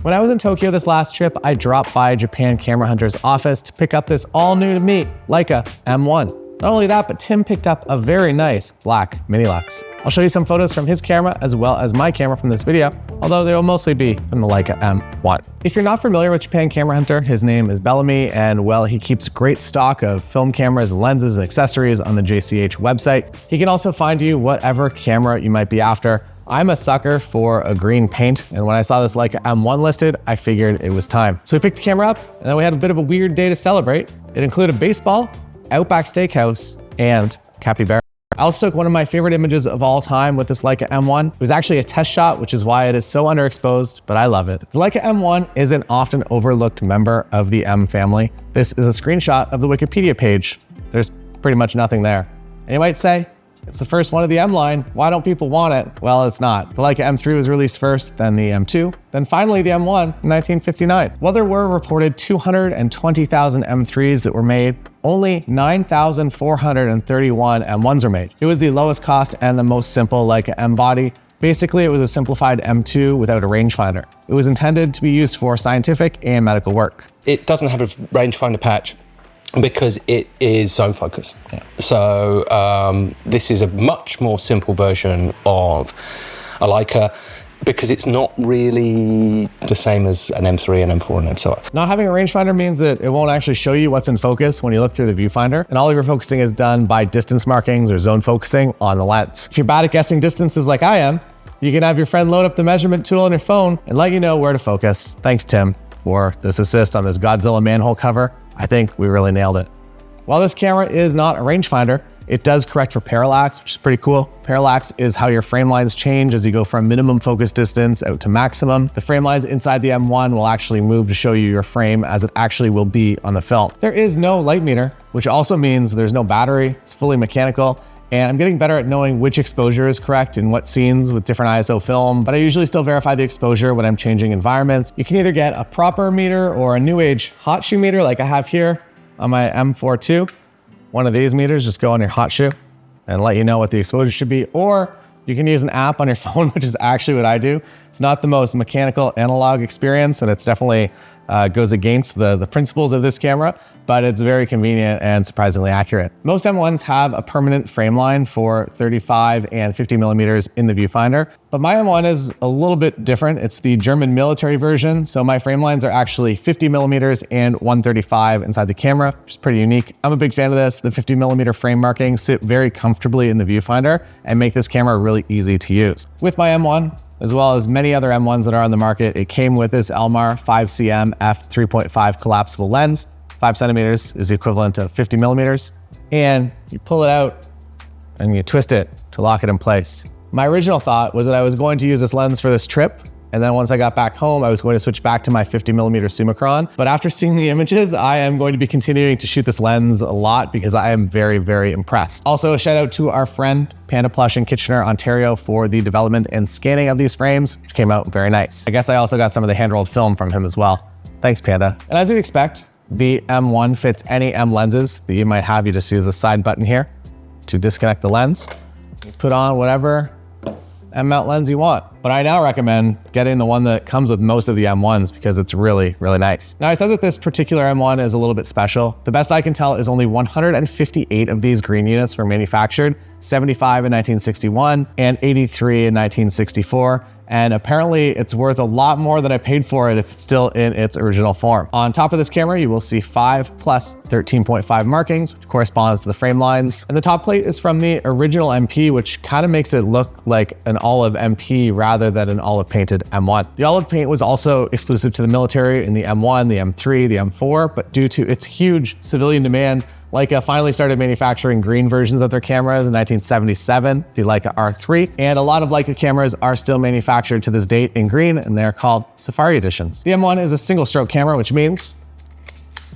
When I was in Tokyo this last trip, I dropped by Japan Camera Hunter's office to pick up this all new to me Leica M1. Not only that, but Tim picked up a very nice black mini lux. I'll show you some photos from his camera as well as my camera from this video, although they will mostly be from the Leica M1. If you're not familiar with Japan Camera Hunter, his name is Bellamy, and well, he keeps great stock of film cameras, lenses, and accessories on the JCH website. He can also find you whatever camera you might be after. I'm a sucker for a green paint, and when I saw this Leica M1 listed, I figured it was time. So we picked the camera up, and then we had a bit of a weird day to celebrate. It included baseball, Outback Steakhouse, and capybara. I also took one of my favorite images of all time with this Leica M1. It was actually a test shot, which is why it is so underexposed, but I love it. The Leica M1 is an often overlooked member of the M family. This is a screenshot of the Wikipedia page. There's pretty much nothing there. And you might say, it's the first one of the M line. Why don't people want it? Well, it's not. The Leica M3 was released first, then the M2, then finally the M1 in 1959. While there were reported 220,000 M3s that were made, only 9,431 M1s were made. It was the lowest cost and the most simple Leica M body. Basically, it was a simplified M2 without a rangefinder. It was intended to be used for scientific and medical work. It doesn't have a rangefinder patch because it is zone focus. Yeah. So this is a much more simple version of a Leica because it's not really the same as an M3 and M4 and so on. Not having a rangefinder means that it won't actually show you what's in focus when you look through the viewfinder, and all of your focusing is done by distance markings or zone focusing on the lens. If you're bad at guessing distances like I am, you can have your friend load up the measurement tool on your phone and let you know where to focus. Thanks, Tim, for this assist on this Godzilla manhole cover. I think we really nailed it. While this camera is not a rangefinder, it does correct for parallax, which is pretty cool. Parallax is how your frame lines change as you go from minimum focus distance out to maximum. The frame lines inside the M1 will actually move to show you your frame as it actually will be on the film. There is no light meter, which also means there's no battery. It's fully mechanical. And I'm getting better at knowing which exposure is correct in what scenes with different ISO film, but I usually still verify the exposure when I'm changing environments. You can either get a proper meter or a new age hot shoe meter like I have here on my M4 II. One of these meters, just go on your hot shoe and let you know what the exposure should be, or you can use an app on your phone, which is actually what I do. It's not the most mechanical analog experience, and it's definitely goes against the principles of this camera, but it's very convenient and surprisingly accurate. Most M1s have a permanent frame line for 35 and 50 millimeters in the viewfinder, but my M1 is a little bit different. It's the German military version, so my frame lines are actually 50 millimeters and 135 inside the camera, which is pretty unique. I'm a big fan of this. The 50 millimeter frame markings sit very comfortably in the viewfinder and make this camera really easy to use. With my M1, as well as many other M1s that are on the market, it came with this Elmar 5cm f3.5 collapsible lens. 5 centimeters is the equivalent of 50 millimeters. And you pull it out and you twist it to lock it in place. My original thought was that I was going to use this lens for this trip, and then once I got back home, I was going to switch back to my 50 millimeter Summicron. But after seeing the images, I am going to be continuing to shoot this lens a lot because I am very, very impressed. Also, a shout out to our friend Panda Plush in Kitchener, Ontario for the development and scanning of these frames, which came out very nice. I guess I also got some of the hand-rolled film from him as well. Thanks, Panda. And as you'd expect, the M1 fits any M lenses that you might have. You just use the side button here to disconnect the lens. You put on whatever M mount lens you want. But I now recommend getting the one that comes with most of the M1s because it's really, really nice. Now, I said that this particular M1 is a little bit special. The best I can tell is only 158 of these green units were manufactured, 75 in 1961 and 83 in 1964. And apparently it's worth a lot more than I paid for it if it's still in its original form. On top of this camera, you will see 5 plus 13.5 markings, which corresponds to the frame lines. And the top plate is from the original MP, which kind of makes it look like an olive MP rather than an olive painted M1. The olive paint was also exclusive to the military in the M1, the M3, the M4, but due to its huge civilian demand, Leica finally started manufacturing green versions of their cameras in 1977, the Leica R3, and a lot of Leica cameras are still manufactured to this date in green, and they're called Safari Editions. The M1 is a single stroke camera, which means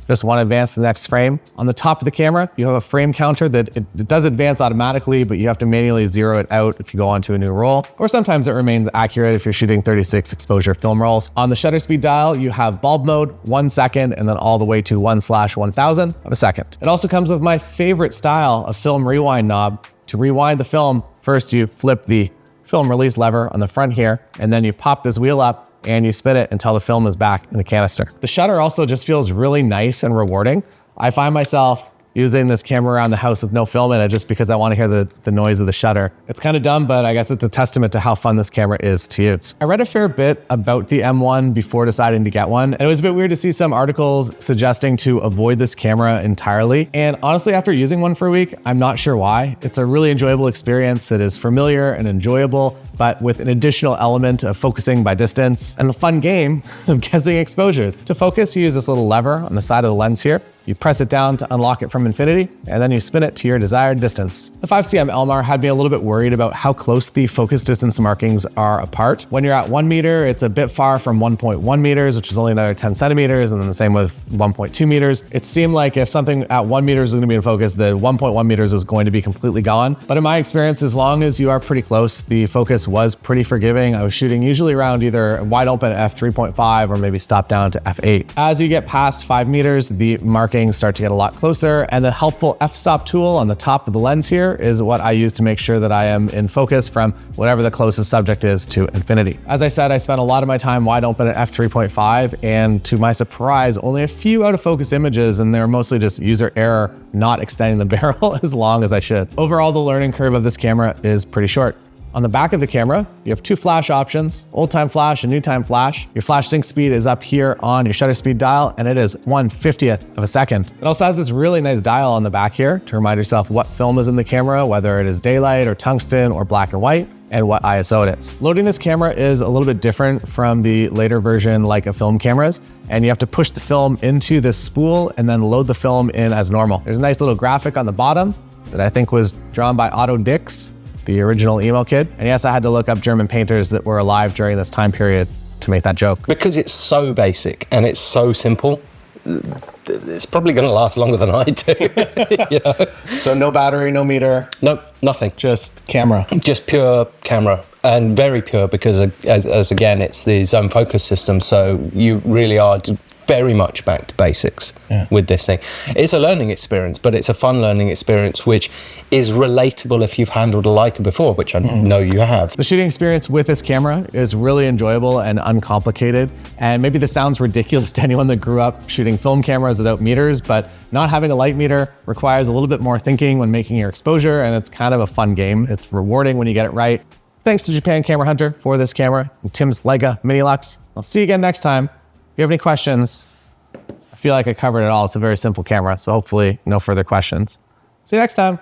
just want to advance the next frame. On the top of the camera, you have a frame counter that it does advance automatically, but you have to manually zero it out if you go onto a new roll, or sometimes it remains accurate if you're shooting 36 exposure film rolls. On the shutter speed dial, you have bulb mode, 1 second, and then all the way to 1/1000 of a second. It also comes with my favorite style of film rewind knob. To rewind the film, first you flip the film release lever on the front here, and then you pop this wheel up and you spin it until the film is back in the canister. The shutter also just feels really nice and rewarding. I find myself using this camera around the house with no film in it just because I want to hear the noise of the shutter. It's kind of dumb, but I guess it's a testament to how fun this camera is to use. I read a fair bit about the M1 before deciding to get one, and it was a bit weird to see some articles suggesting to avoid this camera entirely. And honestly, after using one for a week, I'm not sure why. It's a really enjoyable experience that is familiar and enjoyable, but with an additional element of focusing by distance and a fun game of guessing exposures. To focus, you use this little lever on the side of the lens here. You press it down to unlock it from infinity, and then you spin it to your desired distance. The 5cm Elmar had me a little bit worried about how close the focus distance markings are apart. When you're at 1 meter, it's a bit far from 1.1 meters, which is only another 10 centimeters, and then the same with 1.2 meters. It seemed like if something at 1 meter is going to be in focus, the 1.1 meters is going to be completely gone. But in my experience, as long as you are pretty close, the focus was pretty forgiving. I was shooting usually around either wide open f3.5 or maybe stop down to f8. As you get past 5 meters, the markings start to get a lot closer, and the helpful f-stop tool on the top of the lens here is what I use to make sure that I am in focus from whatever the closest subject is to infinity. As I said, I spent a lot of my time wide open at f3.5, and to my surprise, only a few out of focus images, and they're mostly just user error not extending the barrel as long as I should. Overall, the learning curve of this camera is pretty short. On the back of the camera, you have 2 flash options, old time flash and new time flash. Your flash sync speed is up here on your shutter speed dial, and it is 1/50th of a second. It also has this really nice dial on the back here to remind yourself what film is in the camera, whether it is daylight or tungsten or black and white, and what ISO it is. Loading this camera is a little bit different from the later version Leica film cameras, and you have to push the film into this spool and then load the film in as normal. There's a nice little graphic on the bottom that I think was drawn by Otto Dix, the original emo kid. And yes, I had to look up German painters that were alive during this time period to make that joke. Because it's so basic and it's so simple, it's probably going to last longer than I do. You know? So no battery, no meter? Nope, nothing. Just camera? Just pure camera, and very pure because as again, it's the zone focus system. So you really are very much back to basics with this thing. It's a learning experience, but it's a fun learning experience, which is relatable if you've handled a Leica before, which I know you have. The shooting experience with this camera is really enjoyable and uncomplicated. And maybe this sounds ridiculous to anyone that grew up shooting film cameras without meters, but not having a light meter requires a little bit more thinking when making your exposure, and it's kind of a fun game. It's rewarding when you get it right. Thanks to Japan Camera Hunter for this camera, and Tim's Leica Mini Lux. I'll see you again next time. If you have any questions, I feel like I covered it all. It's a very simple camera, so hopefully no further questions. See you next time.